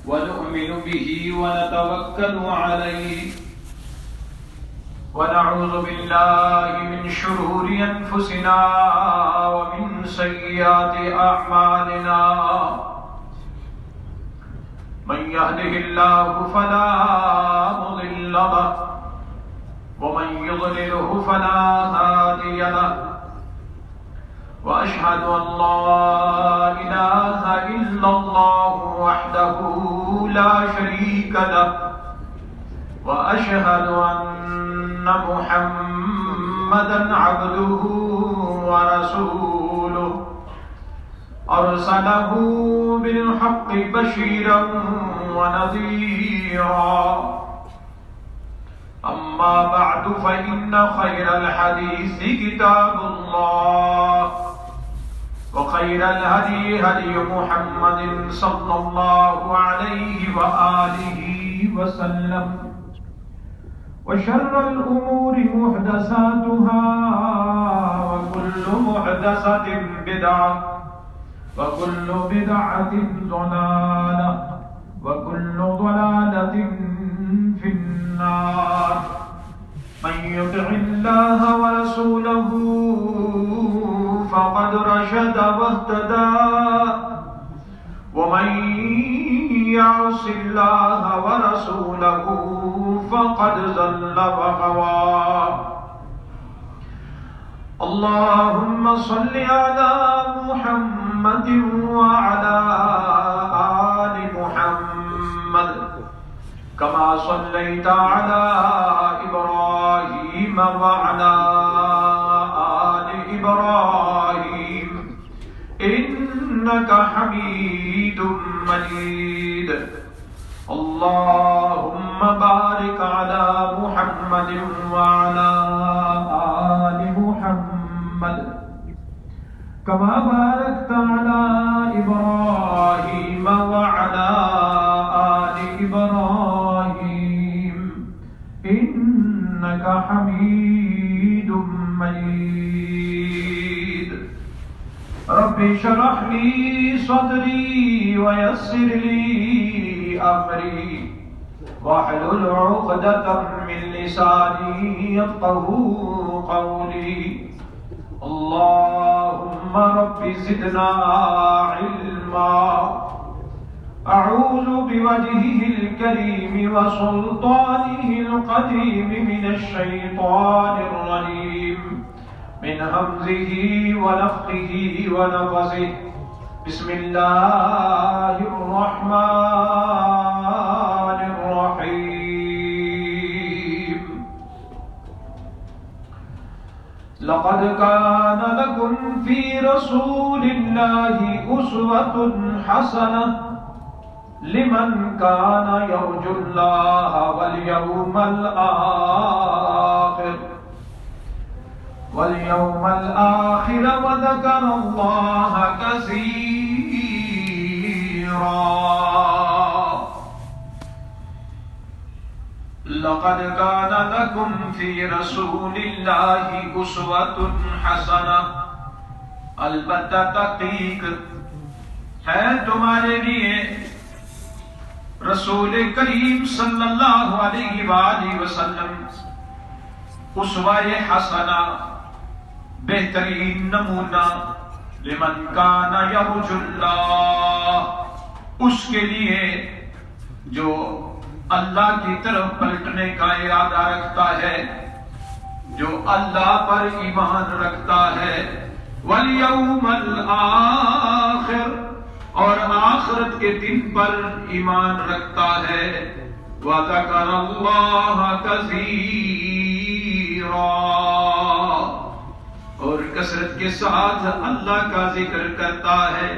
ونؤمن به ونتوكل عليه ونعوذ بالله من شرور أنفسنا ومن سيئات أعمالنا من يهده الله فلا مضل له ومن يضلله فلا هادي له وأشهد أن لا إله إلا الله وحده لا شريك له وأشهد أن محمدا عبده ورسوله أرسله بالحق بشيرا ونذيرا أما بعد فإن خير الحديث كتاب الله وخير الهدي هدي محمد صلى الله عليه وآله وسلم وشر الأمور محدثاتها وكل محدثة بدعة وكل بدعة ضلالة وكل ضلالة في النار من يطع الله ورسوله فقد رشد واهتدى ومن يعص الله ورسوله فقد ضل وغوى اللهم صل على محمد وعلى آل محمد كما صليت على إبراهيم وعلى آل إبراهيم إنك حميد مجيد اللهم بارك على محمد وعلى آل محمد كما باركت على إبراهيم وعلى آل إبراهيم إنك حميد مجيد رب اشرح لي صدري ويسر لي أمري واحلل عقدة من لساني يفقهوا قولي اللهم رب زدنا علما أعوذ بوجهه الكريم وسلطانه القديم من الشيطان الرجيم من همزه ونفخه ونفثه بسم الله الرحمن الرحيم لقد كان لكم في رسول الله أسوة حسنة لمن كان يرجو الله واليوم الآخر وذكر الله كثيرا لقد كان لكم في رسول الله أسوة حسنة البتہ تحقیق ہے تمہارے لیے رسول کریم صلی اللہ علیہ وآلہ وسلم اسوہ حسنہ بہترین نمونہ لمن کان یرجو اللہ اس کے لیے جو اللہ کی طرف پلٹنے کا ارادہ رکھتا ہے جو اللہ پر ایمان رکھتا ہے والیوم الآخر اور آخرت کے دن پر ایمان رکھتا ہے وذکر اللہ کثیرا اور کثرت کے ساتھ اللہ کا ذکر کرتا ہے.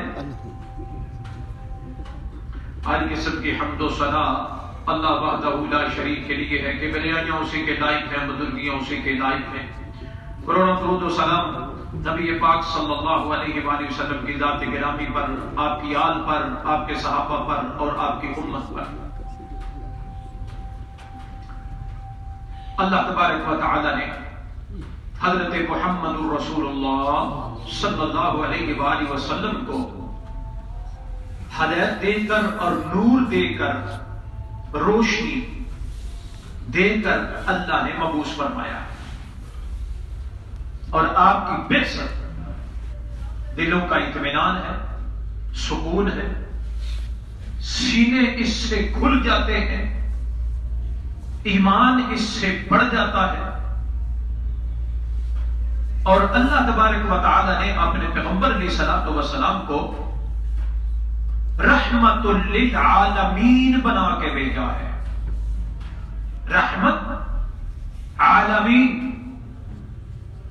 آج کے سب کی حمد و ثنا اللہ وحدہ لا شریک کے لیے ہے کہ بلیاں اسی کے لائق ہیں, بزرگیاں اسی کے لائق ہیں. کروڑوں درود و سلام نبی پاک صلی اللہ علیہ وآلہ وسلم کی ذات گرامی پر, آپ کی آل پر, آپ کے صحابہ پر اور آپ کی امت پر. اللہ تبارک و تعالی نے حضرت محمد رسول اللہ صلی اللہ علیہ وآلہ وسلم کو ہدایت دے کر اور نور دے کر، روشنی دے کر اللہ نے مبعوث فرمایا، اور آپ کی بعثت دلوں کا اطمینان ہے، سکون ہے، سینے اس سے کھل جاتے ہیں، ایمان اس سے بڑھ جاتا ہے، اور اللہ تبارک و تعالی نے اپنے پیغمبر علیہ الصلوۃ والسلام کو رحمت للعالمین بنا کے بھیجا ہے۔ رحمت عالمین،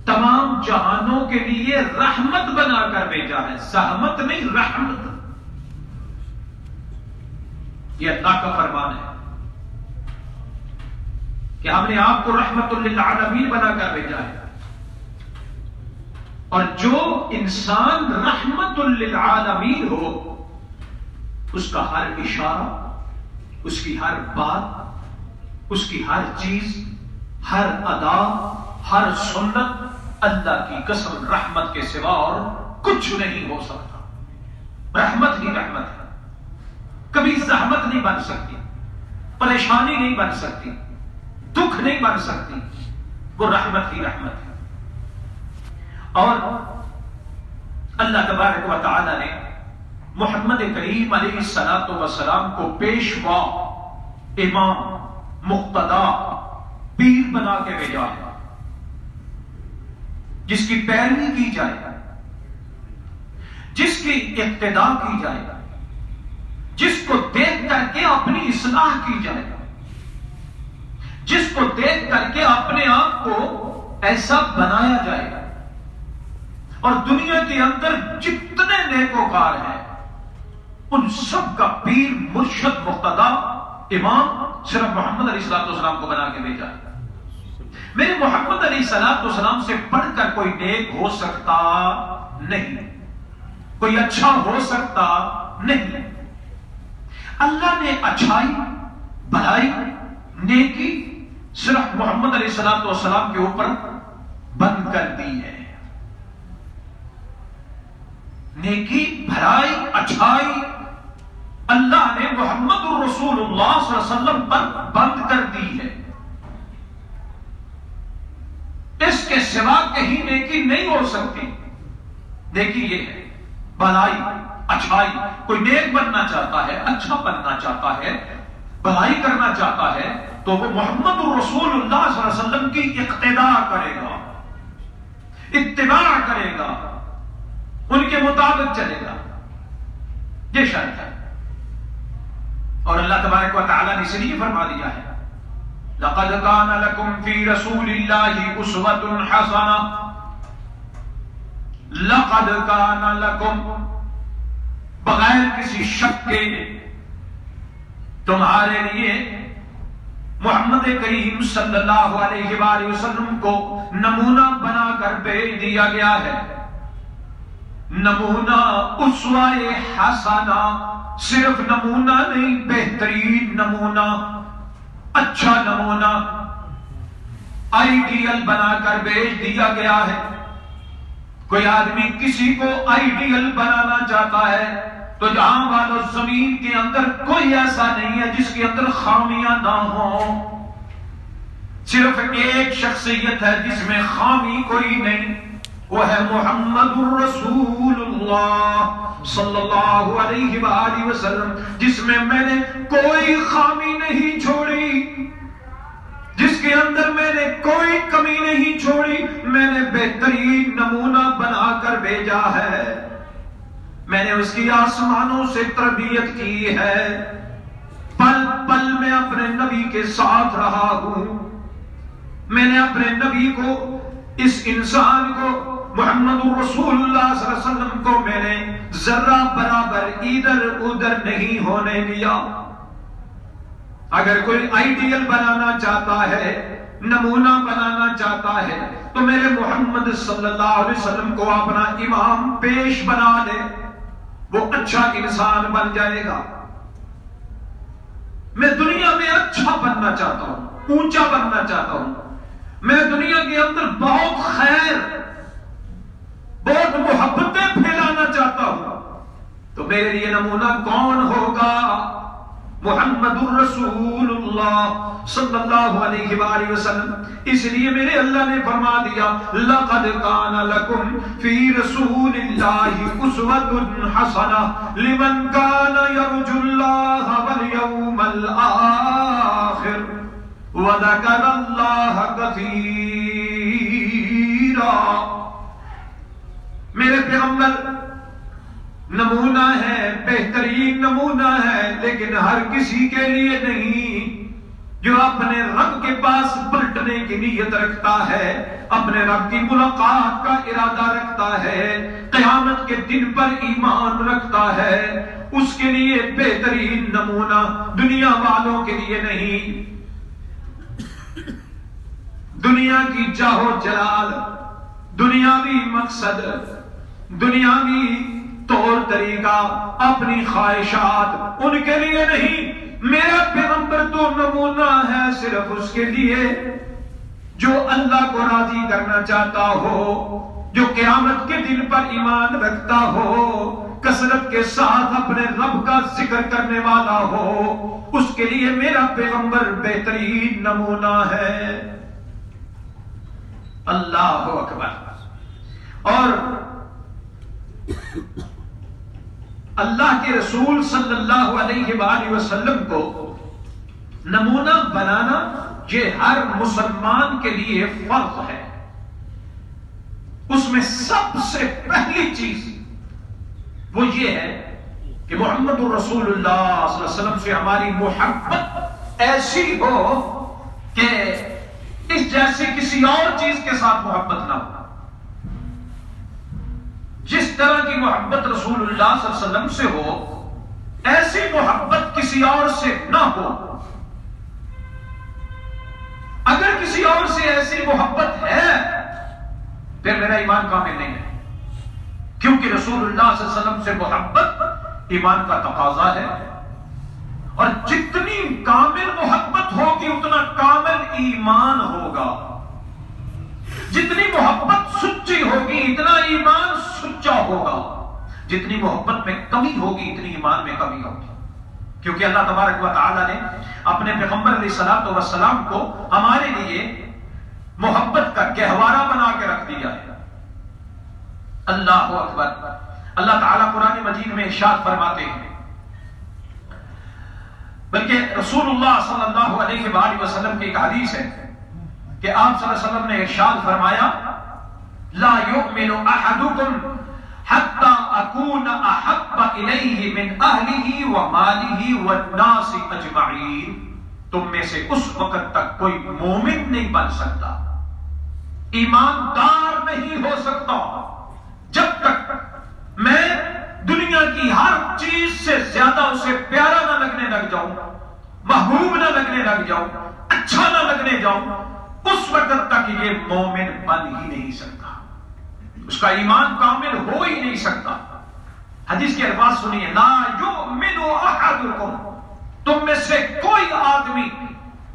تمام جہانوں کے لیے رحمت بنا کر بھیجا ہے، زحمت نہیں، رحمت۔ یہ اللہ کا فرمان ہے کہ ہم نے آپ کو رحمت للعالمین بنا کر بھیجا ہے، اور جو انسان رحمت للعالمین ہو، اس کا ہر اشارہ، اس کی ہر بات، اس کی ہر چیز، ہر ادا، ہر سنت اللہ کی قسم رحمت کے سوا اور کچھ نہیں ہو سکتا۔ رحمت ہی رحمت ہے، کبھی زحمت نہیں بن سکتی، پریشانی نہیں بن سکتی، دکھ نہیں بن سکتی، وہ رحمت ہی رحمت ہے۔ اور اللہ تبارک و تعالی نے محمد کریم علیہ الصلوۃ والسلام کو پیشوا، امام، مقتدا، پیر بنا کے بھیجا ہے، جس کی پیروی کی جائے، جس کی اقتدا کی جائے، جس کو دیکھ کر کے اپنی اصلاح کی جائے، جس کو دیکھ کر کے اپنے آپ کو ایسا بنایا جائے گا۔ اور دنیا کے اندر جتنے نیکوکار ہیں، ان سب کا پیر، مرشد، مقتدا، امام صرف محمد علیہ السلام کو بنا کے بھیجا۔ میرے محمد علیہ السلام سے پڑھ کر کوئی نیک ہو سکتا نہیں، کوئی اچھا ہو سکتا نہیں۔ اللہ نے اچھائی، بھلائی، نیکی صرف محمد علیہ السلام کے اوپر بند کر دی ہے۔ نیکی، بھلائی، اچھائی اللہ نے محمد الرسول اللہ صلی اللہ علیہ وسلم پر بند کر دی ہے۔ اس کے سوا کہیں نیکی نہیں ہو سکتی۔ نیکی یہ ہے، بھلائی، اچھائی۔ کوئی نیک بننا چاہتا ہے، اچھا بننا چاہتا ہے، بھلائی کرنا چاہتا ہے، تو وہ محمد الرسول اللہ صلی اللہ علیہ وسلم کی اقتدا کرے گا، اتباع کرے گا، ان کے مطابق چلے گا۔ یہ شرط ہے۔ اور اللہ تبارک و تعالیٰ نے اس لیے فرما دیا ہے، لَقَدْ كَانَ لَكُمْ فِي رَسُولِ اللَّهِ أُسْوَةٌ حَسَنَةٌ۔ لَقَدْ كَانَ لَكُمْ، بغیر کسی شک کے تمہارے لیے محمد کریم صلی اللہ علیہ وآلہ وسلم کو نمونہ بنا کر بھیج دیا گیا ہے۔ نمونہ، اسوہ حسنہ، صرف نمونہ نہیں، بہترین نمونہ، اچھا نمونہ، آئیڈیل بنا کر بھیج دیا گیا ہے۔ کوئی آدمی کسی کو آئیڈیل بنانا چاہتا ہے تو جہاں والو زمین کے اندر کوئی ایسا نہیں ہے جس کے اندر خامیاں نہ ہوں۔ صرف ایک شخصیت ہے جس میں خامی کوئی نہیں، وہ ہے محمد الرسول اللہ صلی اللہ علیہ وآلہ وسلم، جس میں نے کوئی خامی نہیں چھوڑی، جس کے اندر میں نے کوئی کمی نہیں چھوڑی۔ میں نے بہترین نمونہ بنا کر بھیجا ہے۔ میں نے اس کی آسمانوں سے تربیت کی ہے، پل پل میں اپنے نبی کے ساتھ رہا ہوں۔ میں نے اپنے نبی کو، اس انسان کو، محمد الرسول اللہ صلی اللہ علیہ وسلم کو میں نے ذرہ برابر ادھر ادھر نہیں ہونے دیا۔ اگر کوئی آئیڈیل بنانا چاہتا ہے، نمونہ بنانا چاہتا ہے، تو میرے محمد صلی اللہ علیہ وسلم کو اپنا امام پیش بنا لے، وہ اچھا انسان بن جائے گا۔ میں دنیا میں اچھا بننا چاہتا ہوں، اونچا بننا چاہتا ہوں، میں دنیا کے اندر بہت خیر، بہت محبتیں پھیلانا چاہتا ہوں، تو میرے لیے نمونہ کون ہوگا؟ محمد الرسول اللہ صلی اللہ علیہ وآلہ وسلم. اس لیے میرے اللہ نے فرما دیا لَقَدْ كَانَ لَكُمْ فِي رَسُولِ اللَّهِ أُسْوَةٌ حَسَنَةٌ لِمَنْ كَانَ يَرْجُو اللَّهَ وَالْيَوْمَ الْآخِرَ وَذَكَرَ اللَّهَ كَثِيرًا. میرے پیغمبر نمونہ ہے، بہترین نمونہ ہے، لیکن ہر کسی کے لیے نہیں. جو اپنے رب کے پاس پلٹنے کی نیت رکھتا ہے، اپنے رب کی ملاقات کا ارادہ رکھتا ہے، قیامت کے دن پر ایمان رکھتا ہے، اس کے لیے بہترین نمونہ، دنیا والوں کے لیے نہیں. دنیا کی چاہو جلال، دنیاوی مقصد، دنیاوی طور طریقہ، اپنی خواہشات ان کے لیے نہیں. میرا پیغمبر تو نمونہ ہے صرف اس کے لیے جو اللہ کو راضی کرنا چاہتا ہو، جو قیامت کے دن پر ایمان رکھتا ہو، کثرت کے ساتھ اپنے رب کا ذکر کرنے والا ہو، اس کے لیے میرا پیغمبر بہترین نمونہ ہے. اللہ اکبر. اور اللہ کے رسول صلی اللہ علیہ وآلہ وسلم کو نمونہ بنانا یہ ہر مسلمان کے لیے فرض ہے. اس میں سب سے پہلی چیز وہ یہ ہے کہ محمد الرسول اللہ صلی اللہ علیہ وسلم سے ہماری محبت ایسی ہو کہ اس جیسے کسی اور چیز کے ساتھ محبت نہ ہو. جس طرح کی محبت رسول اللہ صلی اللہ علیہ وسلم سے ہو، ایسی محبت کسی اور سے نہ ہو. اگر کسی اور سے ایسی محبت ہے پھر میرا ایمان کامل نہیں ہے، کیونکہ رسول اللہ صلی اللہ علیہ وسلم سے محبت ایمان کا تقاضا ہے. اور جتنی کامل محبت ہوگی اتنا کامل ایمان ہوگا. جتنی محبت سچی ہوگی اتنا ایمان سچا ہوگا. جتنی محبت میں کمی ہوگی اتنی ایمان میں کمی ہوگی. کیونکہ اللہ تبارک و تعالی نے اپنے پیغمبر علیہ الصلوۃ والسلام کو ہمارے لیے محبت کا گہوارہ بنا کے رکھ دیا ہے. اللہ اکبر. اللہ تعالیٰ قرآن مجید میں ارشاد فرماتے ہیں، بلکہ رسول اللہ صلی اللہ علیہ وآلہ وسلم کی ایک حدیث ہے کہ آپ صلی اللہ علیہ وسلم نے ارشاد فرمایا لا یؤمن احدکم حتی اکون احب الیہ من اہلہ ومالہ والناس اجمعین. تم میں سے اس وقت تک کوئی مومن نہیں بن سکتا، ایماندار نہیں ہو سکتا جب تک میں دنیا کی ہر چیز سے زیادہ اسے پیارا نہ لگنے لگ جاؤں، محبوب نہ لگنے لگ جاؤں، اچھا نہ لگنے جاؤں. اس وقت تک یہ مومن بن ہی نہیں سکتا، اس کا ایمان کامل ہو ہی نہیں سکتا. حدیث کے الفاظ سنیے، لا یؤمن احدکم، تم میں سے کوئی آدمی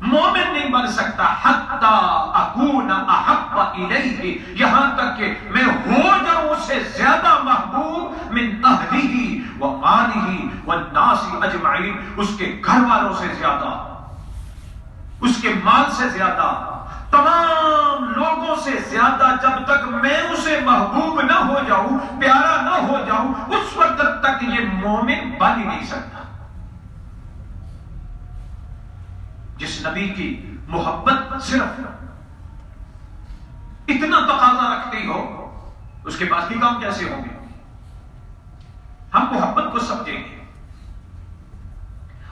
مومن نہیں بن سکتا حتی اکون احب الیہ، یہاں تک کہ میں ہو جاؤں اسے زیادہ محبوب من اہلہ ومالہ والناس اجمعین، اس کے گھر والوں سے زیادہ، اس کے مال سے زیادہ، تمام لوگوں سے زیادہ. جب تک میں اسے محبوب نہ ہو جاؤں، پیارا نہ ہو جاؤں، اس وقت تک یہ مومن بن ہی نہیں سکتا. جس نبی کی محبت صرف اتنا تقاضا رکھتی ہو، اس کے باقی کام کیسے ہوں گے؟ ہم محبت کو سمجھیں گے.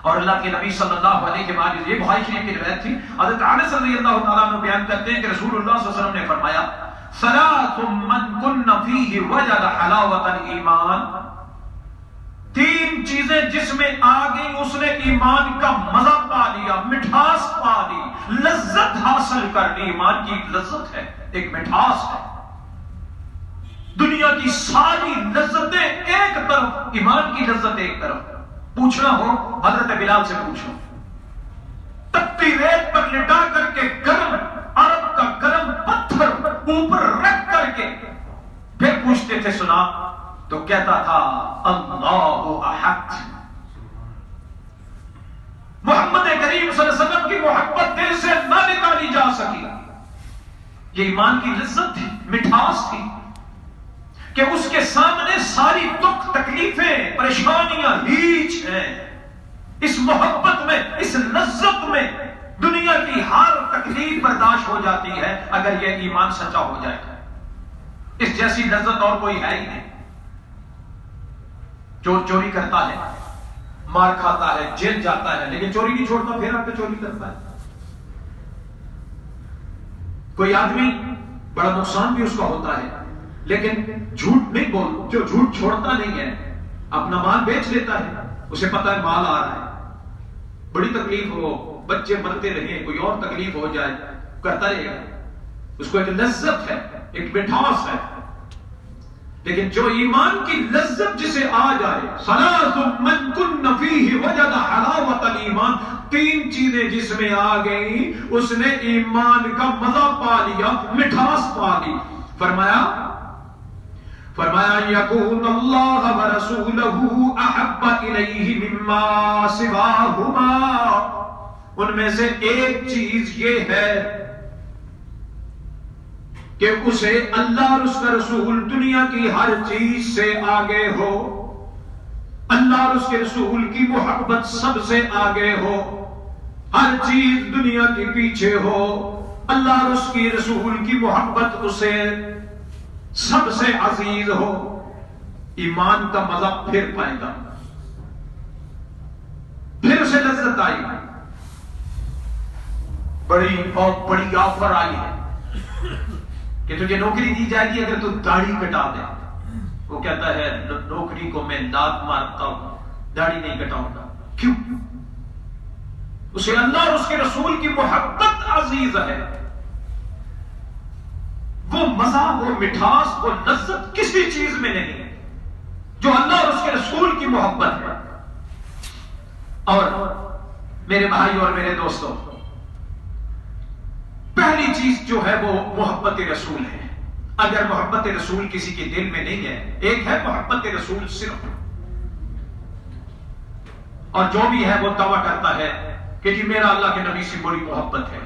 اور اللہ کے نبی صلی اللہ علیہ وآلہ، یہ بخاری شریف کی روایت تھی، حضرت انس رضی اللہ تعالیٰ عنہ بیان کرتے ہیں کہ رسول اللہ صلی اللہ علیہ وسلم نے فرمایا ثلاث من کن فیہ وجد حلاوۃ الایمان. تین چیزیں جس میں آ گئی اس نے ایمان کا مزہ پا لیا، مٹھاس پا لی، لذت حاصل کر لی. ایمان کی لذت ہے، ایک مٹھاس ہے. دنیا کی ساری لذتیں ایک طرف، ایمان کی لذت ایک طرف. پوچھنا ہو حضرت بلال سے پوچھو، تپتی ریت پر لٹا کر کے گرم عرب کا گرم پتھر اوپر رکھ کر کے پھر پوچھتے تھے، سنا تو کہتا تھا اللہ احد. محمد کریم صلی اللہ علیہ وسلم کی محبت دل سے نہ نکالی جا سکی. یہ ایمان کی لذت تھی، مٹھاس تھی کہ اس کے سامنے ساری دکھ تکلیفیں پریشانیاں ہیچ ہیں. اس محبت میں، اس لذت میں دنیا کی ہر تکلیف برداشت ہو جاتی ہے اگر یہ ایمان سچا ہو جائے. اس جیسی لذت اور کوئی ہے ہی نہیں. چور چوری کرتا ہے، مار کھاتا ہے، جیل جاتا ہے، لیکن چوری نہیں چھوڑتا، پھر آپ پہ چوری کرتا ہے. کوئی آدمی بڑا نقصان بھی اس کا ہوتا ہے لیکن جھوٹ نہیں بول، جو جھوٹ چھوڑتا نہیں ہے، اپنا مال بیچ لیتا ہے، اسے پتا ہے مال آ رہا ہے، بڑی تکلیف ہو، بچے مرتے رہیں، کوئی اور تکلیف ہو جائے، کرتا رہے گا. اس کو ایک لذت ہے، ایک مٹھاس ہے. لیکن جو ایمان کی لذت جسے آ جائے، ثلاث من کن فیہ وجد حلاوۃ الایمان، 3 چیزیں جس میں آ گئی اس نے ایمان کا مزہ پا لیا، مٹھاس پا لی. فرمایا یکون اللہ ورسولہ احب الیہ مما سواہما. ان میں سے ایک چیز یہ ہے کہ اسے اللہ اور اس کا رسول دنیا کی ہر چیز سے آگے ہو، اللہ اور اس کے رسول کی محبت سب سے آگے ہو، ہر چیز دنیا کے پیچھے ہو، اللہ اور اس کی رسول کی محبت اسے سب سے عزیز ہو. ایمان کا مزہ پھر پائے گا، پھر اسے لذت آئی. بہت بڑی آفر آئی ہے کہ تجھے نوکری دی جائے گی اگر تو داڑھی کٹا دے. وہ کہتا ہے نوکری کو میں لات مارتا ہوں، داڑھی نہیں کٹاؤں گا. کیوں؟ اسے اللہ اور اس کے رسول کی محبت عزیز ہے. وہ مزہ، وہ مٹھاس، وہ لذت کسی چیز میں نہیں ہے جو اللہ اور اس کے رسول کی محبت ہے. اور میرے بھائی اور میرے دوستوں، پہلی چیز جو ہے وہ محبت رسول ہے. اگر محبت رسول کسی کے دل میں نہیں ہے، ایک ہے محبت رسول صرف، اور جو بھی ہے وہ دعویٰ کرتا ہے کہ جی میرا اللہ کے نبی سے بڑی محبت ہے،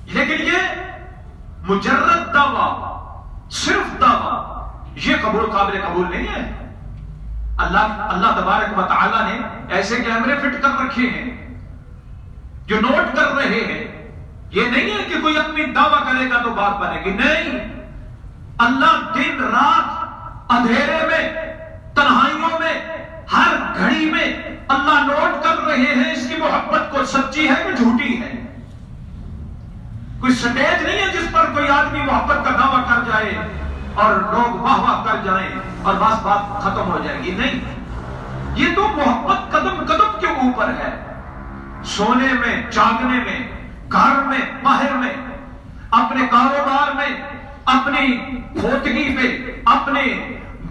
لیکن یہ مجرد دعویٰ، صرف دعویٰ، یہ قابل قبول نہیں ہے. اللہ تبارک و تعالی نے ایسے کیمرے فٹ کر رکھے ہیں جو نوٹ کر رہے ہیں. یہ نہیں ہے کہ کوئی اپنی دعویٰ کرے گا تو بات بنے گی، نہیں. اللہ دن رات، اندھیرے میں، تنہائیوں میں، ہر گھڑی میں اللہ نوٹ کر رہے ہیں اس کی محبت کو سچی ہے کہ جھوٹی ہے. کوئی سٹیج نہیں ہے جس پر کوئی آدمی محبت کا دعویٰ کر جائے اور لوگ واہ واہ کر جائیں اور بس بات ختم ہو جائے گی. نہیں، یہ تو محبت قدم قدم کے اوپر ہے. سونے میں، جاگنے میں، گھر میں، باہر میں، اپنے کاروبار میں، اپنی کھوتگی میں، اپنے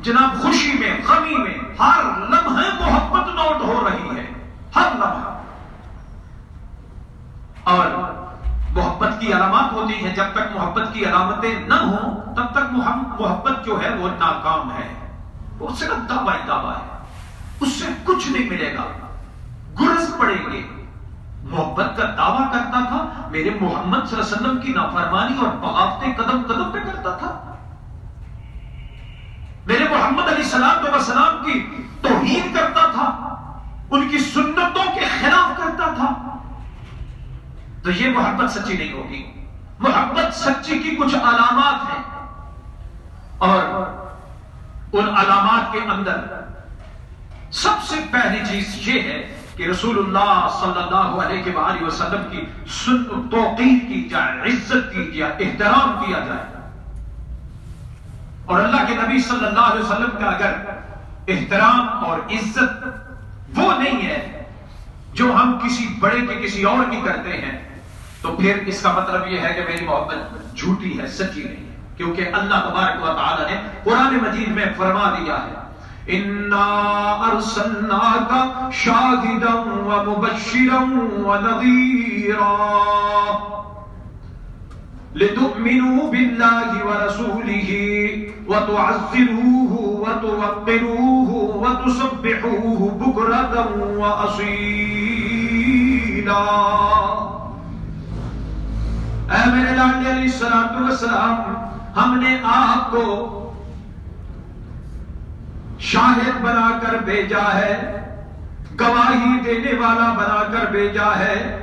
جناب خوشی میں، غمی میں، ہر لمحے محبت نوٹ ہو رہی ہے، ہر لمحہ. اور محبت کی علامات ہوتی ہیں. جب تک محبت کی علامتیں نہ ہوں تب تک محبت جو ہے وہ ناکام ہے، وہ صرف دعویٰ ہے، اس سے کچھ نہیں ملے گا. گرز پڑیں گے. محبت کا دعویٰ کرتا تھا، میرے محمد صلی اللہ علیہ وسلم کی نافرمانی اور بغاوتیں قدم قدم پہ کرتا تھا، میرے محمد علیہ السلام کی توہین کرتا تھا، ان کی سنتوں کے خلاف کرتا تھا. تو یہ محبت سچی نہیں ہوگی. محبت سچی کی کچھ علامات ہیں، اور ان علامات کے اندر سب سے پہلی چیز یہ ہے کہ رسول اللہ صلی اللہ علیہ وآلہ وسلم کی توقیر کی جائے، عزت کی جائے، احترام کیا جائے. اور اللہ کے نبی صلی اللہ علیہ وسلم کا اگر احترام اور عزت وہ نہیں ہے جو ہم کسی بڑے کی، کسی اور کی کرتے ہیں، تو پھر اس کا مطلب یہ ہے کہ میری محبت جھوٹی ہے، سچی نہیں ہے. کیونکہ اللہ تبارک و تعالی نے قرآن مجید میں فرما دیا ہے اِنَّا أَرْسَلْنَاكَ شَاهِدًا وَمُبَشِّرًا وَنَذِيرًا. لتؤمنوا بالله ورسوله وتعزروه وتوقروه وتسبحوه بكرة وأصيلا۔ اے میرے لاڈلے علیہ السلام، ہم نے آپ کو شاہد بنا کر بھیجا ہے، گواہی دینے والا بنا کر بھیجا ہے۔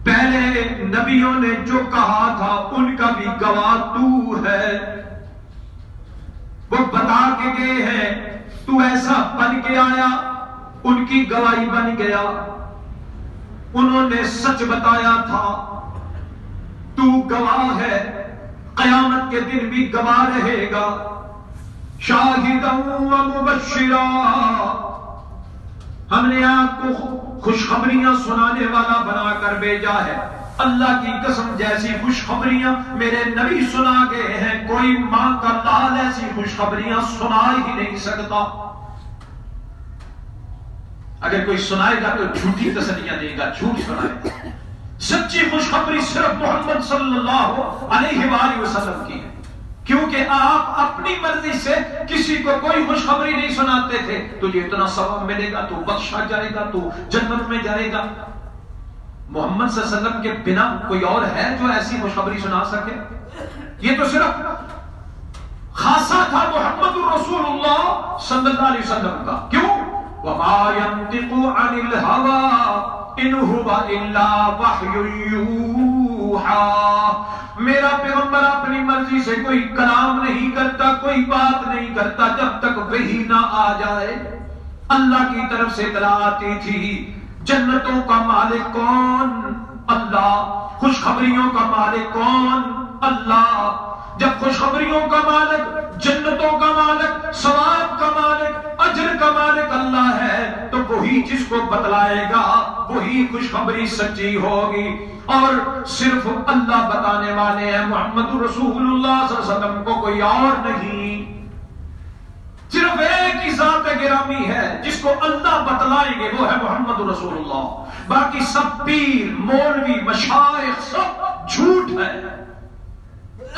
پہلے نبیوں نے جو کہا تھا ان کا بھی گواہ تو ہے۔ وہ بتا کے گئے ہیں، تو ایسا بن کے آیا، ان کی گواہی بن گیا۔ انہوں نے سچ بتایا تھا، تو گواہ ہے، قیامت کے دن بھی گواہ رہے گا۔ شاہدا و مبشرا، ہم نے آپ کو خوشخبریاں سنانے والا بنا کر بھیجا ہے۔ اللہ کی قسم جیسی خوشخبریاں میرے نبی سنا گئے ہیں، کوئی ماں کا لال ایسی خوشخبریاں سنا ہی نہیں سکتا۔ اگر کوئی سنائے گا تو جھوٹی تسلیاں دے گا، جھوٹ سنائے گا۔ سچی خوشخبری صرف محمد صلی اللہ علیہ وآلہ وسلم کی ہے، کیونکہ آپ اپنی مرضی سے کسی کو کوئی خوشخبری نہیں سناتے تھے۔ تجھے اتنا ثواب ملے گا، تو بخشا جائے گا، تو جنت میں جائے گا۔ محمد صلی اللہ علیہ وسلم کے بنا کوئی اور ہے جو ایسی خوشخبری سنا سکے؟ یہ تو صرف خاصہ تھا محمد الرسول اللہ صلی اللہ علیہ وسلم کا۔ کیوں؟ وَمَا يَنطِقُ عَنِ الْهَوَىٰ إِنْ هُوَ إِلَّا وَحْيٌ يُوحَىٰ۔ میرا پیغمبر اپنی مرضی سے کوئی کلام نہیں کرتا، کوئی بات نہیں کرتا جب تک وحی نہ آ جائے۔ اللہ کی طرف سے اطلاع آتی تھی۔ جنتوں کا مالک کون؟ اللہ۔ خوشخبریوں کا مالک کون؟ اللہ۔ جب خوشخبریوں کا مالک، جنتوں کا مالک، ثواب کا مالک، اجر کا مالک اللہ ہے، تو وہی جس کو بتلائے گا وہی خوشخبری سچی ہوگی۔ اور صرف اللہ بتانے والے ہیں، محمد رسول اللہ صلی اللہ علیہ وسلم کو کوئی اور نہیں۔ صرف ایک ہی ذات گرامی ہے جس کو اللہ بتلائیں گے، وہ ہے محمد رسول اللہ۔ باقی سب پیر، مولوی، مشائخ سب جھوٹ ہے۔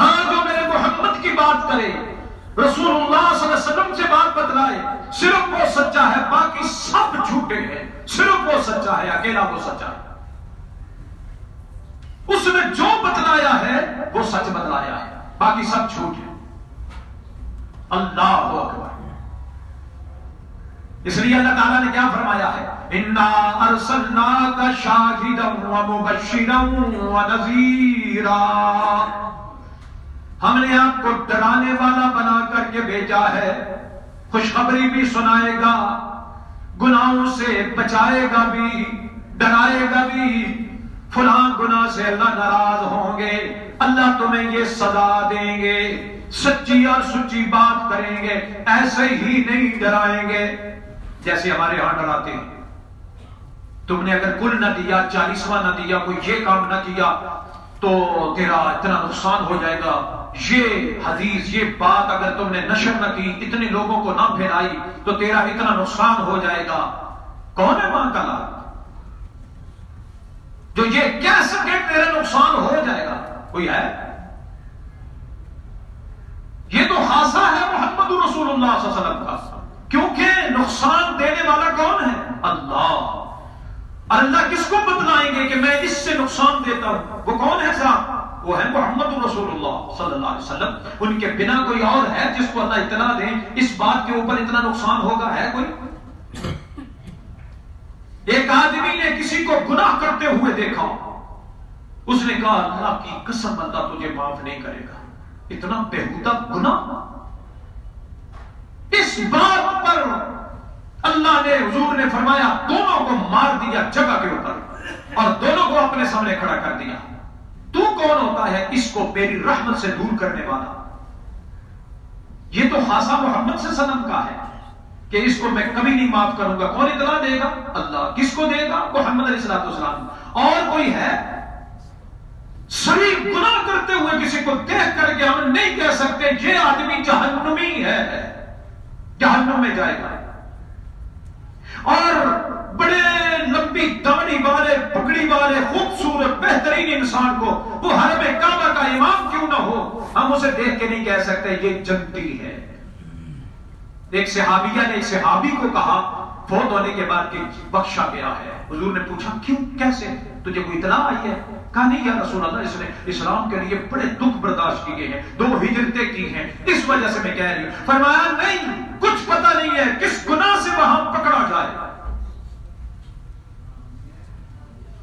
ہاں، جو میرے محمد کی بات کرے، رسول اللہ صلی اللہ علیہ وسلم سے بات بتلائے، صرف وہ سچا ہے، باقی سب جھوٹے ہیں۔ صرف وہ سچا ہے، اکیلا وہ سچا ہے۔ اس نے جو بتلایا ہے وہ سچ بتلایا ہے، باقی سب جھوٹ ہے۔ اللہ اکبر۔ اس لیے اللہ تعالیٰ نے کیا فرمایا ہے؟ اِنَّا أَرْسَلْنَاكَ شَاهِدًا وَمُبَشِّرًا وَنَذِيرًا۔ ہم نے آپ کو ڈرانے والا بنا کر کے بھیجا ہے، خوشخبری بھی سنائے گا، گناہوں سے بچائے گا بھی، ڈرائے گا بھی۔ فلاں گناہ سے اللہ ناراض ہوں گے، اللہ تمہیں یہ سزا دیں گے، سچی اور سچی بات کریں گے، ایسے ہی نہیں ڈرائیں گے جیسے ہمارے ہاں ڈراتے ہیں۔ تم نے اگر کل نہ دیا، 40واں نہ دیا، کوئی یہ کام نہ کیا تو تیرا اتنا نقصان ہو جائے گا، یہ حدیث، یہ بات اگر تم نے نشر نہ کی، اتنے لوگوں کو نہ پھیلائی تو تیرا اتنا نقصان ہو جائے گا۔ کون ہے ماں کا لال جو یہ کہہ سکے تیرا نقصان ہو جائے گا؟ کوئی ہے؟ یہ تو خاصہ ہے محمد رسول اللہ صلی اللہ علیہ وسلم کا، کیونکہ نقصان دینے والا کون ہے؟ اللہ۔ اللہ کس کو بتلائیں گے کہ میں اس سے نقصان دیتا ہوں؟ وہ کون ہے صاحب؟ وہ ہے محمد رسول اللہ صلی اللہ علیہ وسلم۔ ان کے بنا کوئی اور ہے جس کو اللہ اطلاع دے اس بات کے اوپر اتنا نقصان ہوگا؟ ہے کوئی؟ ایک آدمی نے کسی کو گناہ کرتے ہوئے دیکھا، اس نے کہا اللہ کی قسم اللہ تجھے معاف نہیں کرے گا، اتنا بےہودہ گناہ۔ اس بات پر اللہ نے، حضور نے فرمایا دونوں کو مار دیا جگہ کے اوپر اور دونوں کو اپنے سامنے کھڑا کر دیا۔ تو کون ہوتا ہے اس کو میری رحمت سے دور کرنے والا؟ یہ تو خاصہ محمد صلی اللہ علیہ وسلم کا ہے کہ اس کو میں کبھی نہیں معاف کروں گا۔ کون اطلاع دے گا؟ اللہ۔ کس کو دے گا؟ محمد علیہ السلام۔ اور کوئی ہے؟ صریح گناہ کرتے ہوئے کسی کو دیکھ کر کے ہم نہیں کہہ سکتے یہ آدمی جہنمی ہے، جہنم میں جائے گا۔ اور بڑے لمبی داڑھی والے، پگڑی والے، خوبصورت بہترین انسان کو وہ حرم کعبہ کا امام کیوں نہ ہو، ہم اسے دیکھ کے نہیں کہہ سکتے یہ جنتی ہے۔ ایک صحابیہ نے ایک صحابی کو کہا فوت ہونے کے بعد کہ بخشا گیا ہے۔ حضور نے پوچھا کیوں، کیسے، تجھے کوئی اطلاع آئی ہے؟ کہا نہیں یا رسول اللہ، اس نے اسلام کے لیے بڑے دکھ برداشت کیے ہیں، 2 ہجرتیں کی ہیں، اس وجہ سے میں کہہ رہی ہوں۔ فرمایا نہیں، کچھ پتہ نہیں ہے کس گناہ سے وہاں پکڑا جائے،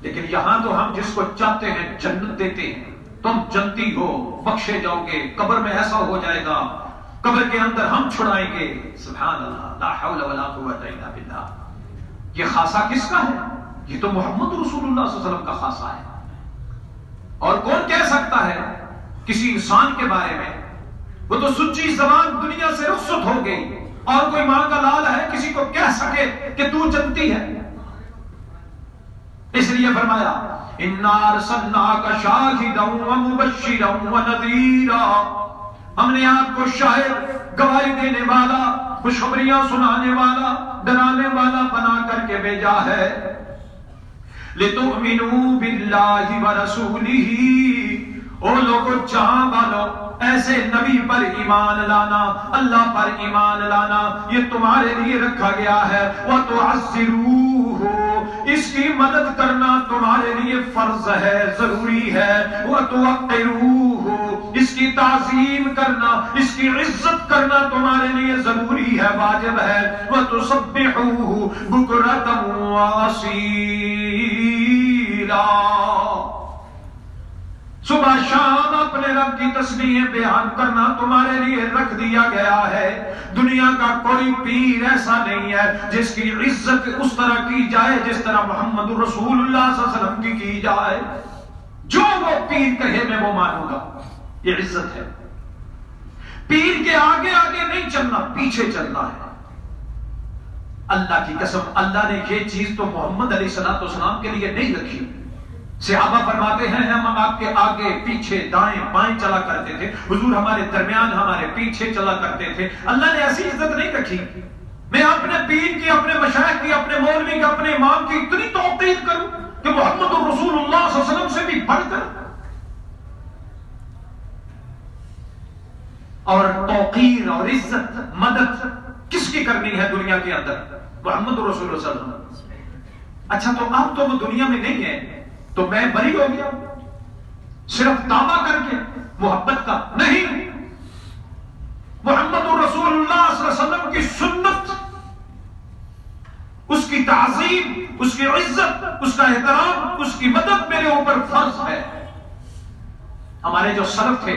لیکن یہاں تو ہم جس کو چاہتے ہیں جنت دیتے ہیں۔ تم جنتی ہو، بخشے جاؤ گے، قبر میں ایسا ہو جائے گا، قبر کے اندر ہم چھڑائیں گے۔ سبحان اللہ، لا حول ولا قوت الا باللہ۔ یہ خاصہ کس کا ہے؟ یہ تو محمد رسول اللہ صلی اللہ علیہ وسلم کا خاصہ ہے۔ اور کون کہہ سکتا ہے کسی انسان کے بارے میں؟ وہ تو سچی زبان دنیا سے رخصت ہو گئی، اور کوئی ماں کا لال ہے کسی کو کہہ سکے کہ تو جنتی ہے؟ اس لیے فرمایا اِنَّا أَرْسَلْنَاكَ شَاهِدًا وَمُبَشِّرًا وَنَذِيرًا، ہم نے آپ کو شاہد، گواہی دینے والا، خوشخبریاں سنانے والا، ڈرانے والا بنا کر کے بھیجا ہے۔ لِتُؤْمِنُوا بِاللَّهِ وَرَسُولِهِ، او لوگو جہاں والو، ایسے نبی پر ایمان لانا، اللہ پر ایمان لانا یہ تمہارے لیے رکھا گیا ہے۔ وَتُعَزِّرُوهُ، اس کی مدد کرنا تمہارے لیے فرض ہے، ضروری ہے۔ وَتُوَقِّرُوهُ، اس کی تعظیم کرنا، اس کی عزت کرنا تمہارے لیے ضروری ہے، واجب ہے۔ وَتُسَبِّحُوهُ بُكْرَةً وَأَصِيلًا، صبح شام اپنے رب کی تسبیح بیان کرنا تمہارے لیے رکھ دیا گیا ہے۔ دنیا کا کوئی پیر ایسا نہیں ہے جس کی عزت اس طرح کی جائے جس طرح محمد رسول اللہ صلی اللہ علیہ وسلم کی جائے۔ جو وہ پیر کہے میں وہ مانوں گا، یہ عزت ہے۔ پیر کے آگے آگے نہیں چلنا، پیچھے چلنا ہے۔ اللہ کی قسم، اللہ نے یہ چیز تو محمد علیہ السلام کے لیے نہیں رکھی۔ صحابہ فرماتے ہیں ہم آپ کے آگے پیچھے دائیں بائیں چلا کرتے تھے، حضور ہمارے درمیان ہمارے پیچھے چلا کرتے تھے۔ اللہ نے ایسی عزت نہیں رکھی۔ میں اپنے پیر کی، اپنے مشائخ کی، اپنے مولوی کی، اپنے امام کی اتنی توقیر کروں کہ محمد رسول اللہ صلی اللہ علیہ وسلم سے بھی بڑھ کر۔ اور توقیر اور عزت، مدد کس کی کرنی ہے دنیا کے اندر؟ محمد رسول اللہ صلی اللہ علیہ وسلم۔ اچھا تو اب تو وہ دنیا میں نہیں ہے تو میں بری ہو گیا صرف دعویٰ کر کے محبت کا؟ نہیں، محمد رسول اللہ صلی اللہ علیہ وسلم کی سنت، اس کی تعظیم، اس کی عزت، اس کا احترام، اس کی مدد میرے اوپر فرض ہے۔ ہمارے جو سلف تھے،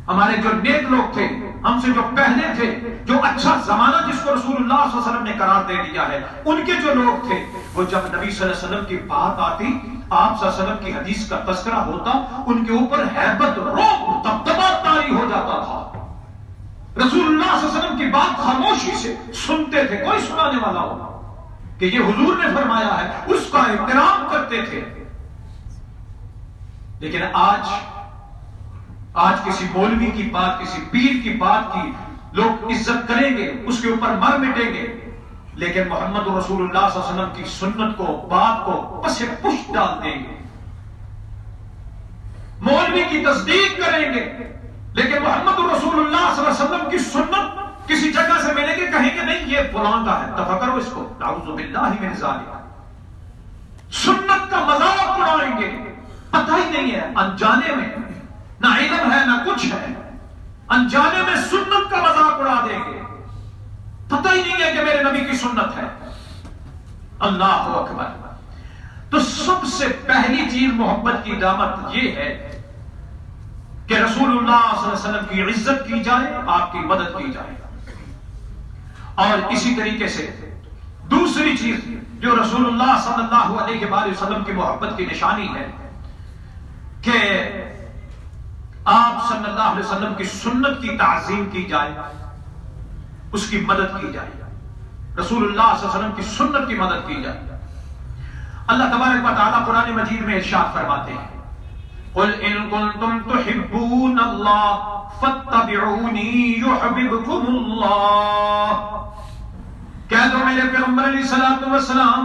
ہمارے جو نیک لوگ تھے، ہم سے جو پہلے تھے، جو اچھا زمانہ جس کو رسول اللہ صلی اللہ علیہ وسلم نے قرار دے دیا ہے، ان کے جو لوگ تھے، وہ جب نبی صلی اللہ علیہ وسلم کی بات آتی، آپ صلی اللہ علیہ وسلم کی حدیث کا تذکرہ ہوتا، ان کے اوپر ہیبت، رعب، دبدبہ طاری ہو جاتا تھا۔ رسول اللہ صلی اللہ علیہ وسلم کی بات خاموشی سے سنتے تھے، کوئی سنانے والا ہو کہ یہ حضور نے فرمایا ہے، اس کا احترام کرتے تھے۔ لیکن آج کسی مولوی کی بات، کسی پیر کی بات کی لوگ عزت کریں گے، اس کے اوپر مر مٹیں گے، لیکن محمد رسول اللہ صلی اللہ علیہ وسلم کی سنت کو، بات کو پس پش ڈال دیں گے۔ مولوی کی تصدیق کریں گے، لیکن محمد رسول اللہ صلی اللہ علیہ وسلم کی سنت کسی جگہ سے ملے گی، کہیں گے نہیں یہ فلاں کا ہے، دفع کرو اس کو، نعوذ باللہ من ذالک۔ سنت کا مذاق اڑائیں گے، پتہ ہی نہیں ہے، انجانے میں، نہ علم ہے نہ کچھ ہے، انجانے میں سنت کا مذاق اڑا دیں گے، پتہ ہی نہیں ہے کہ میرے نبی کی سنت ہے۔ اللہ اکبر۔ تو سب سے پہلی چیز محبت کی دعوت یہ ہے کہ رسول اللہ صلی اللہ علیہ وسلم کی عزت کی جائے، آپ کی مدد کی جائے۔ اور اسی طریقے سے دوسری چیز جو رسول اللہ صلی اللہ علیہ وآلہ وسلم کی محبت کی نشانی ہے کہ آپ صلی اللہ علیہ وسلم کی سنت کی تعظیم کی جائے، اس کی مدد کی جائے، رسول اللہ صلی اللہ علیہ وسلم کی سنت کی مدد کی جائے۔ اللہ تبارک و تعالیٰ قرآن مجید میں ارشاد فرماتے ہیں قُلْ إِن كُنتُمْ تُحِبُّونَ اللَّهَ فَاتَّبِعُونِي يُحْبِبْكُمُ اللَّهُ، کہہ دو میرے پیغمبر علیہ الصلوۃ والسلام،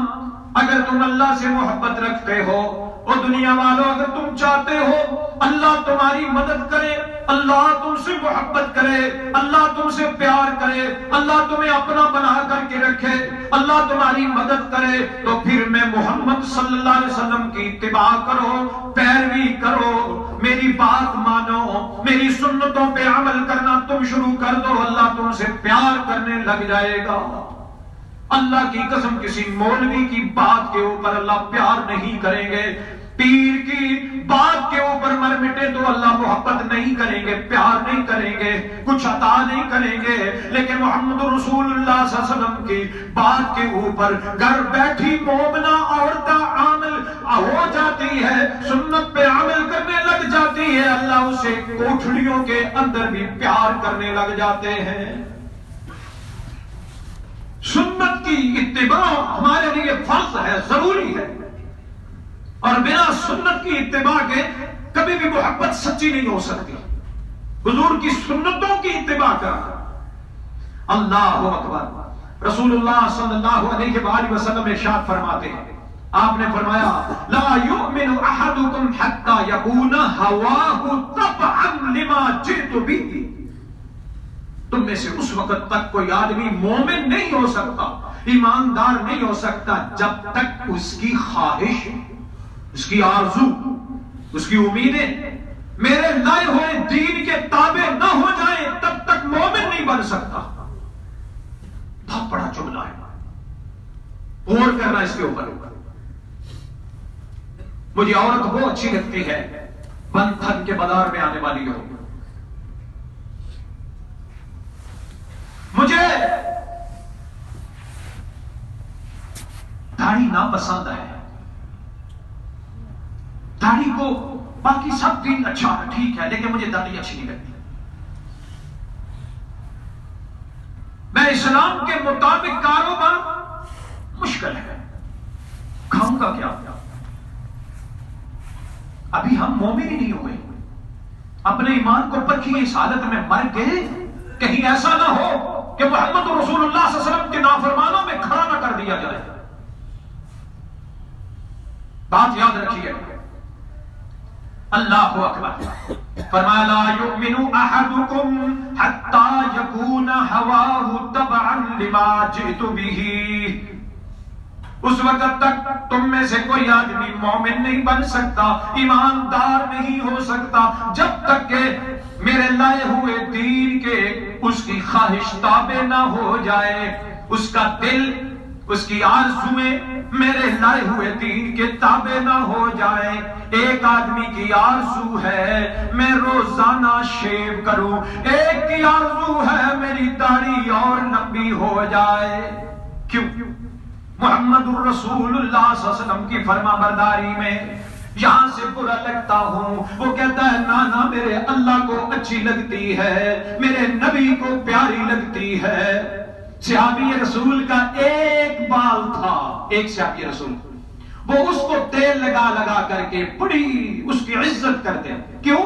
اگر تم اللہ سے محبت رکھتے ہو، اور دنیا والوں اگر تم چاہتے ہو اللہ تمہاری مدد کرے، اللہ تم سے محبت کرے، اللہ تم سے پیار کرے، اللہ تمہیں اپنا بنا کر کے رکھے، اللہ تمہاری مدد کرے، تو پھر میں محمد صلی اللہ علیہ وسلم کی اتباع کرو، پیروی کرو، میری بات مانو، میری سنتوں پہ عمل کرنا تم شروع کر دو، اللہ تم سے پیار کرنے لگ جائے گا۔ اللہ کی قسم کسی مولوی کی بات کے اوپر اللہ پیار نہیں کریں گے، پیر کی بات کے اوپر مر مٹے تو اللہ محبت نہیں کریں گے، پیار نہیں کریں گے، کچھ عطا نہیں کریں گے، لیکن محمد رسول اللہ صلی اللہ علیہ وسلم کی بات کے اوپر گھر بیٹھی مومنہ عورت عامل ہو جاتی ہے، سنت پہ عمل کرنے لگ جاتی ہے، اللہ اسے کوٹھڑیوں کے اندر بھی پیار کرنے لگ جاتے ہیں۔ سنت کی اتباع ہمارے لیے فرض ہے، ضروری ہے، اور بنا سنت کی اتباع کے کبھی بھی محبت سچی نہیں ہو سکتی۔ حضور کی سنتوں کی اتباع کرنا۔ اللہ اکبر۔ رسول اللہ صلی اللہ علیہ وآلہ وسلم ارشاد فرماتے ہیں، آپ نے فرمایا لا یؤمن احدکم حتی یکون ہواہ تبعا لما جئت بہ۔ تم میں سے اس وقت تک کوئی آدمی مومن نہیں ہو سکتا، ایماندار نہیں ہو سکتا، جب تک اس کی خواہش، اس کی آرزو، اس کی امیدیں میرے لائے ہوئے دین کے تابع نہ ہو جائیں، تب تک مومن نہیں بن سکتا۔ بہت بڑا جملہ ہے، غور کرنا اس کے اوپر۔ مجھے عورت وہ اچھی لگتی ہے بند تھن کے بازار میں آنے والی ہو، مجھے داڑھی ناپسند ہے، داڑھی کو باقی سب دن اچھا ٹھیک ہے، لیکن مجھے داڑھی اچھی نہیں لگتی۔ میں اسلام کے مطابق کاروبار مشکل ہے، کھاؤں گا کیا؟ ابھی ہم مومن ہی نہیں ہوئے، اپنے ایمان کو پرکھیے، اس حالت میں مر گئے، کہیں ایسا نہ ہو کہ محمد رسول اللہ صلی اللہ علیہ وسلم کے نافرمانوں میں کھڑا نہ کر دیا جائے۔ بات یاد رکھیے، اللہ اکبر۔ فرمایا لا یؤمن احدکم حتی یکون ہواہ تبعا لما جئت بہ۔ اس وقت تک تم میں سے کوئی آدمی مومن نہیں بن سکتا، ایماندار نہیں ہو سکتا، جب تک کہ میرے لائے ہوئے دین کے اس کی خواہش تابع نہ ہو جائے، اس کا دل، اس کی آرزویں میرے لائے ہوئے دین کے تابع نہ ہو جائے۔ ایک آدمی کی آرزو ہے میں روزانہ شیو کروں، ایک کی آرزو ہے میری داڑھی اور لمبی ہو جائے۔ کیوں؟ محمد الرسول اللہ صلی اللہ علیہ وسلم کی فرما برداری میں یہاں سے برا لگتا ہوں، وہ کہتا ہے نانا میرے اللہ کو اچھی لگتی ہے، میرے نبی کو پیاری لگتی ہے۔ صحابی رسول کا ایک بال تھا، ایک صحابی رسول، وہ اس کو تیل لگا لگا کر کے بڑی اس کی عزت کرتے ہیں۔ کیوں؟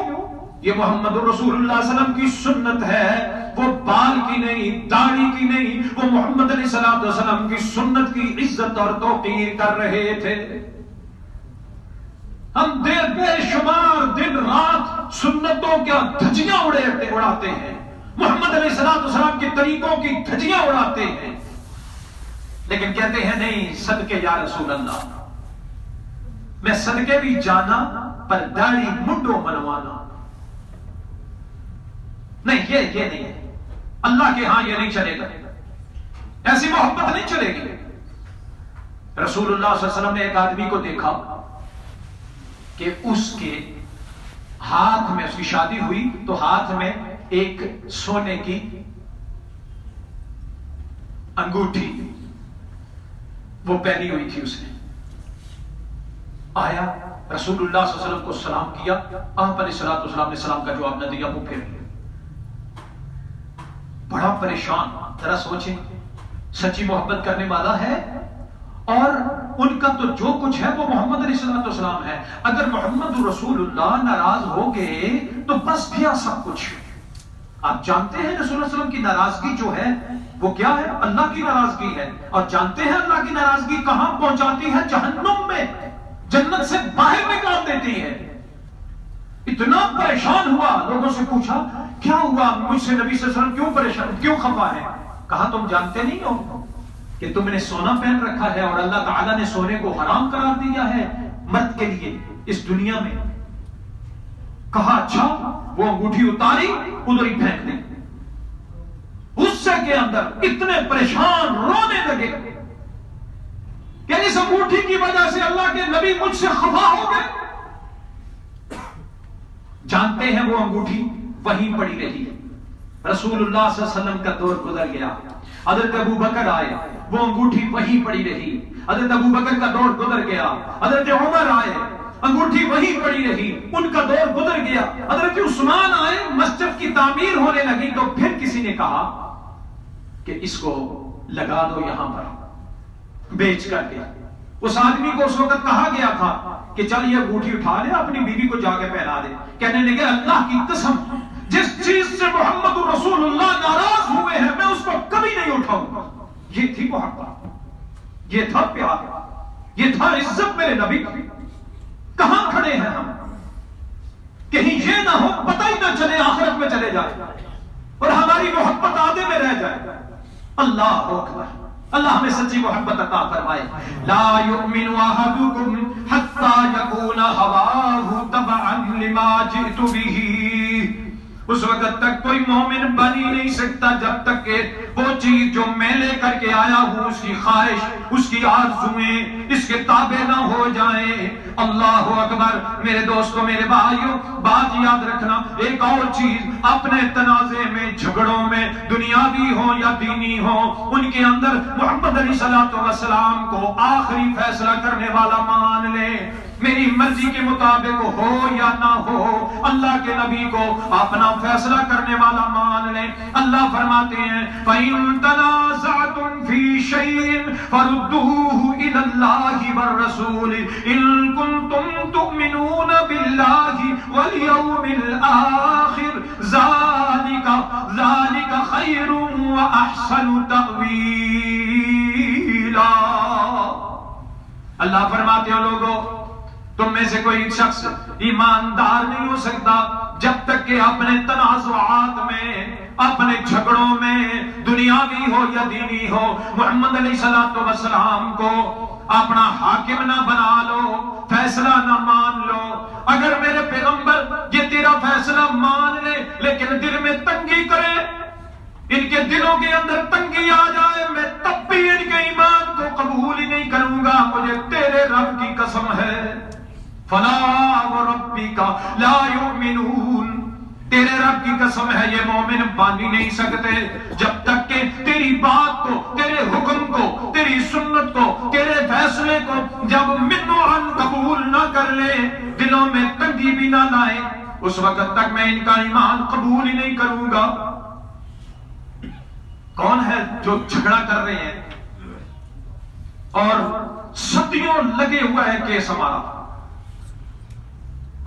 یہ محمد رسول اللہ صلی اللہ علیہ وسلم کی سنت ہے، وہ بال کی نہیں، داڑھی کی نہیں، وہ محمد علیہ الصلوۃ والسلام کی سنت کی عزت اور توقیر کر رہے تھے۔ ہم بے شمار دن رات سنتوں کے دھجیاں اڑاتے ہیں، محمد علیہ الصلوۃ والسلام کے طریقوں کی دھجیاں اڑاتے ہیں، لیکن کہتے ہیں نہیں صدقے یا رسول اللہ، میں صدقے بھی جانا پر داڑھی منڈو منوانا نہیں، یہ نہیں ہے، اللہ کے ہاں یہ نہیں چلے گا، ایسی محبت نہیں چلے گی۔ رسول اللہ صلی اللہ علیہ وسلم نے ایک آدمی کو دیکھا کہ اس کے ہاتھ میں، اس کی شادی ہوئی تو ہاتھ میں ایک سونے کی انگوٹھی وہ پہنی ہوئی تھی، اس نے آیا رسول اللہ صلی اللہ علیہ وسلم کو سلام کیا، آپ علیہ الصلوۃ والسلام نے سلام کا جواب نہ دیا، وہ پھر بڑا پریشان۔ ذرا سوچیں، سچی محبت کرنے والا ہے اور ان کا تو جو کچھ ہے وہ محمد علیہ الصلوۃ والسلام ہے، اگر محمد رسول اللہ ناراض ہو گئے تو بس گیا سب کچھ۔ آپ جانتے ہیں رسول اللہ صلی اللہ علیہ وسلم کی ناراضگی جو ہے وہ کیا ہے؟ اللہ کی ناراضگی ہے. اور جانتے ہیں اللہ کی ناراضگی کہاں پہنچاتی ہے؟ جہنم میں، جنت سے باہر نکال دیتی ہے. اتنا پریشان ہوا، لوگوں سے پوچھا کیا ہوا مجھ سے نبی صلی اللہ علیہ وسلم کیوں پریشان، کیوں خفا ہے؟ کہا تم جانتے نہیں ہو کہ تم نے سونا پہن رکھا ہے اور اللہ تعالیٰ نے سونے کو حرام قرار دیا ہے مرد کے لیے اس دنیا میں. کہا اچھا. وہ انگوٹھی اتاری، ادھر ہی پھینک دی. غصے کے اندر اتنے پریشان، رونے لگے کہ اس انگوٹھی کی وجہ سے اللہ کے نبی مجھ سے خفا ہو گئے. جانتے ہیں وہ انگوٹھی وہیں پڑی رہی. رسول اللہ صلی اللہ علیہ وسلم کا دور گزر گیا، حضرت ابو بکر آئے، وہ انگوٹھی وہیں پڑی رہی. حضرت ابو بکر کا دور گزر گیا، حضرت عمر آئے، انگوٹھی وہیں پڑی رہی، ان کا دور گزر گیا. حضرت عثمان آئے، مسجد کی تعمیر ہونے لگی تو پھر کسی نے کہا کہ اس کو لگا دو یہاں پر بیچ کر کے. اس آدمی کو اس وقت کہا گیا تھا کہ چل یہ انگوٹھی اٹھا لے، اپنی بیوی کو جا کے پہنا دے. کہنے لگے اللہ کی قسم جس چیز سے محمد رسول اللہ ناراض ہوئے ہیں میں اس کو کبھی نہیں اٹھاؤں گا. یہ تھی محبت، یہ تھا پیار، یہ تھا عزت میرے نبی کی. کہاں کھڑے ہیں ہم؟ کہیں یہ نہ ہو پتہ ہی نہ چلے آخرت میں چلے جائے اور ہماری محبت آدھے میں رہ جائے. اللہ اکبر. اللہ ہمیں سچی محبت عطا فرمائے. لا یؤمن احدکم حتی یکون ہواہ تبعا لما جئت بہ. اس وقت تک کوئی مومن بن ہی نہیں سکتا جب تک کہ وہ چیز جو میں لے کر کے آیا ہوں اس کی خواہش، اس کی آرزویں اس کے تابع نہ ہو جائیں. اللہ اکبر. میرے دوستوں، میرے بھائیوں، بات یاد رکھنا. ایک اور چیز، اپنے تنازع میں، جھگڑوں میں، دنیاوی ہو یا دینی ہو، ان کے اندر محمد علیہ الصلوۃ والسلام کو آخری فیصلہ کرنے والا مان لیں. میری مرضی کے مطابق ہو یا نہ ہو، اللہ کے نبی کو اپنا فیصلہ کرنے والا مان لیں. اللہ فرماتے ہیں فَإِن تَنَازَعْتُمْ فِي شَيْءٍ فَرُدُّوهُ إِلَى اللَّهِ وَالرَّسُولِ إِن كُنتُمْ تُؤْمِنُونَ بِاللَّهِ وَالْيَوْمِ الْآخِرِ ذَلِكَ خَيْرٌ وَأَحْسَنُ تَأْوِيلًا. اللہ فرماتے ہیں لوگوں، تم میں سے کوئی شخص ایماندار نہیں ہو سکتا جب تک کہ اپنے تنازعات میں، اپنے جھگڑوں میں، دنیاوی ہو یا دینی ہو، محمد علیہ الصلوۃ والسلام کو اپنا حاکم نہ بنا لو، فیصلہ نہ مان لو. اگر میرے پیغمبر یہ تیرا فیصلہ مان لے لیکن دل میں تنگی کرے، ان کے دلوں کے اندر تنگی آ جائے، میں تب بھی ان کے ایمان کو قبول ہی نہیں کروں گا. مجھے تیرے رب کی قسم ہے، فلا وربک لا یؤمنون. تیرے رب کی قسم ہے یہ مومن بن ہی نہیں سکتے جب تک کہ تیری بات کو، تیرے حکم کو، تیری سنت کو، تیرے فیصلے کو جب منعن قبول نہ کر لے، دلوں میں تنگی بھی نہ لائے، اس وقت تک میں ان کا ایمان قبول ہی نہیں کروں گا. کون ہے جو جھگڑا کر رہے ہیں اور صدیوں لگے ہوا ہے کیس ہمارا،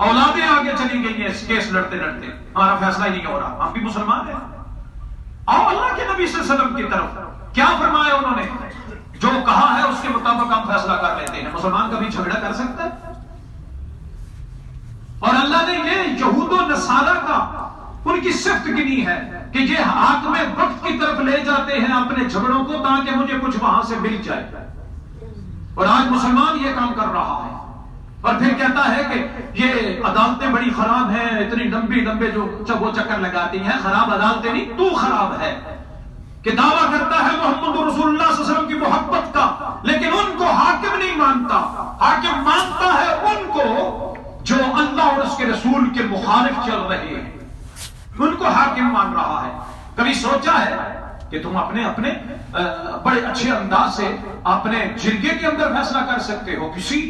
اولادیں آگے چلی گئی ہیں اس کیس لڑتے لڑتے، ہمارا فیصلہ ہی نہیں ہو رہا. ہم بھی مسلمان ہیں. آؤ اللہ کے نبی صلی اللہ علیہ وسلم کی طرف. کیا فرمایا انہوں نے؟ جو کہا ہے اس کے مطابق ہم فیصلہ کر لیتے ہیں. مسلمان کبھی جھگڑا کر سکتا ہے؟ اور اللہ نے یہ یہود و نصارہ کا ان کی صفت گنی ہے کہ یہ حاکم وقت کی طرف لے جاتے ہیں اپنے جھگڑوں کو تاکہ مجھے کچھ وہاں سے مل جائے. اور آج مسلمان یہ کام کر رہا ہے اور پھر کہتا ہے کہ یہ عدالتیں بڑی خراب ہیں، اتنی لمبے جو وہ چکر لگاتی ہیں. خراب عدالتیں نہیں، تو خراب ہے کہ دعویٰ کرتا ہے محمد رسول اللہ صلی اللہ علیہ وسلم کی محبت کا لیکن ان کو حاکم نہیں مانتا. حاکم مانتا ہے ان کو جو اللہ اور اس کے رسول کے مخالف چل رہے ہیں، ان کو حاکم مان رہا ہے. کبھی سوچا ہے کہ تم اپنے بڑے اچھے انداز سے اپنے جرگے کے اندر فیصلہ کر سکتے ہو؟ کسی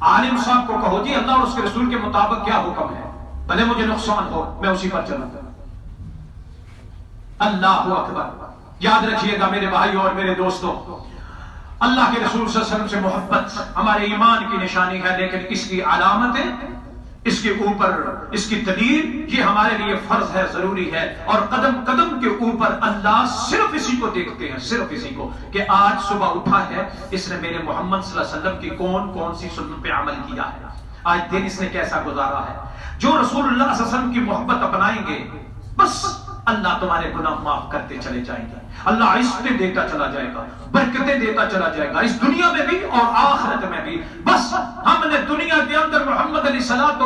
عالم صاحب کو کہو جی اللہ اور اس کے رسول کے مطابق کیا حکم ہے، بھلے مجھے نقصان ہو میں اسی پر چلوں گا. اللہ اکبر. یاد رکھیے گا میرے بھائیوں اور میرے دوستوں، اللہ کے رسول صلی اللہ علیہ وسلم سے محبت ہمارے ایمان کی نشانی ہے، لیکن اس کی علامتیں اس کے اوپر اس کی دلیل یہ ہمارے لیے فرض ہے، ضروری ہے، اور قدم قدم کے اوپر اللہ صرف اسی کو دیکھتے ہیں، صرف اسی کو، کہ آج صبح اٹھا ہے، اس نے میرے محمد صلی اللہ علیہ وسلم کی کون کون سی سنت پہ عمل کیا ہے، آج دن اس نے کیسا گزارا ہے۔ جو رسول اللہ صلی اللہ علیہ وسلم کی محبت اپنائیں گے، بس اللہ تمہارے گناہ معاف کرتے چلے جائیں گے، اللہ عزتیں دیتا چلا جائے گا، برکتیں دیتا چلا جائے گا، اس دنیا میں بھی اور آخرت میں بھی۔ بس ہم نے دنیا کے اندر محمد علیہ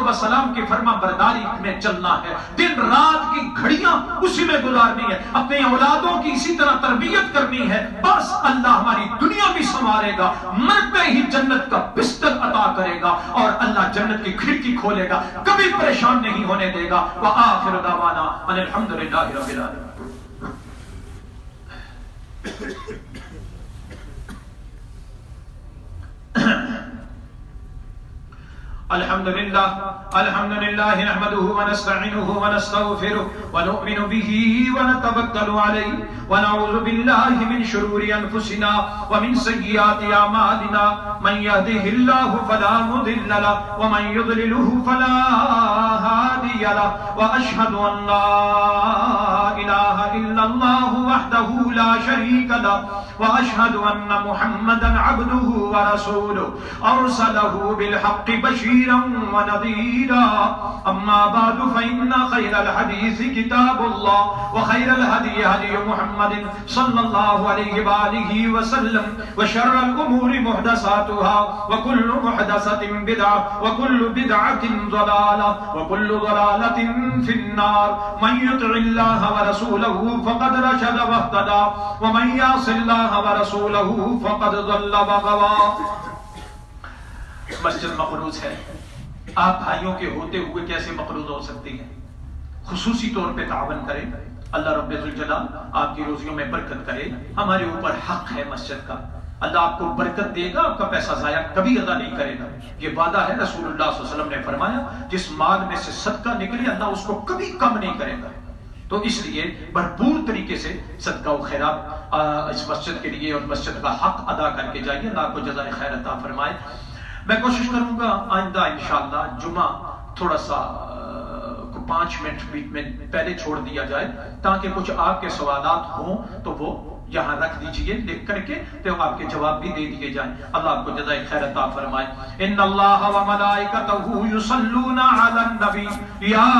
السلام کی فرما برداری میں چلنا ہے، دن رات کی گھڑیاں اسی میں گزارنی ہے، اپنی اولادوں کی اسی طرح تربیت کرنی ہے، بس اللہ ہماری دنیا بھی سنوارے گا، مرتے ہی جنت کا بستر عطا کرے گا، اور اللہ جنت کی کھڑکی کھولے گا، کبھی پریشان نہیں ہونے دے گا۔ وآخر دعوانا ان الحمدللہ رب العالمین۔ الحمد لله نحمده ونستعينه ونستغفره ونؤمن به ونتوكل عليه ونعوذ بالله من شرور أنفسنا ومن سيئات أعمالنا من يهده الله فلا مضل له ومن يضلله فلا هادي له وأشهد أن لا إله إلا الله وحده لا شريك له وأشهد أن محمدا عبده ورسوله أرسله بالحق بشيرا ونذيرا أما بعد فإن خير الحديث كتاب الله وخير الهدي هدي محمد صلى الله عليه وآله وسلم وشر الأمور محدثاتها وكل محدثة بدعة وكل بدعة ضلالة وكل ضلالة في النار من يطع الله ورسوله فقد رشد واهتدى ومن يعص الله ورسوله فقد ضل وغوى۔ مسجد مقروض ہے، آپ بھائیوں کے ہوتے ہوئے کیسے مقروض ہو سکتی ہیں؟ خصوصی طور پہ تعاون کریں، اللہ رب ذوالجلال آپ کی روزیوں میں برکت کرے۔ ہمارے اوپر حق ہے مسجد کا، اللہ آپ کو برکت دے گا، آپ کا پیسہ ضائع کبھی ادا نہیں کرے گا، یہ وعدہ ہے۔ رسول اللہ صلی اللہ علیہ وسلم نے فرمایا جس مال میں سے صدقہ نکلے اللہ اس کو کبھی کم نہیں کرے گا، تو اس لیے بھرپور طریقے سے صدقہ و خیرات اس مسجد کے لیے اور مسجد کا حق ادا کر کے جائیے، اللہ کو جزائے خیر عطا فرمائے۔ میں کوشش کروں گا آئندہ انشاءاللہ جمعہ تھوڑا سا 5 منٹ میں پہلے چھوڑ دیا جائے، تاکہ کچھ آپ کے سوالات ہوں تو وہ یہاں رکھ دیجئے لکھ کر کے، تو آپ کے جواب بھی دے دیے جائیں۔ اللہ آپ کو جزائے خیر عطا فرمائے۔ ان اللہ و ملائکتہ یصلون علی النبی یا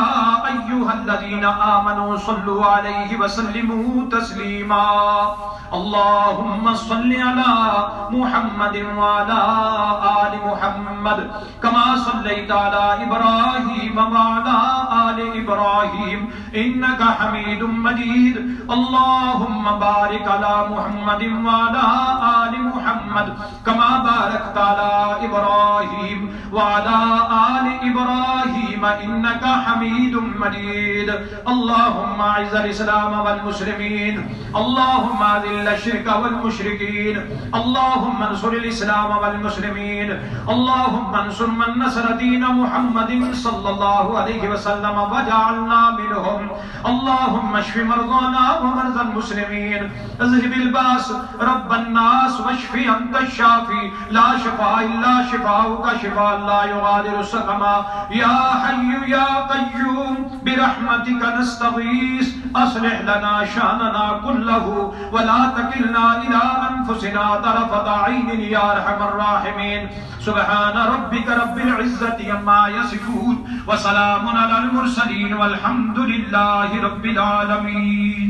ایھا الذین آمنوا صلوا علیہ وسلموا تسلیما اللہم صل علی محمد وعلی آل محمد کما صلیت علی ابراہیم وعلی آل ابراہیم انک حمید مجید اللہم بارک علی محمد وعلی آل محمد کما بارکت علی ابراہیم وعلی آل ابراہیم انک حمید مجید اللہم اعز الاسلام والمسلمین اللہم اذل الشرک والمشرکین اللہم انصر الاسلام والمسلمین اللہم انصر من نصر دین محمد صلی اللہ علیہ وسلم وجعلنا منہم اللہم اشف مرضانا ومرضى المسلمین اذهب الباس رب الناس واشف انت الشافي لا شفاء الا شفاؤك شفاء لا يغادر سقما يا حي يا قيوم برحمتك نستغيث اصلح لنا شاننا كله ولا تكلنا الى انفسنا طرفة عين يا ارحم الراحمين سبحان ربك رب العزة عما يصفون وسلام على المرسلين والحمد لله رب العالمين۔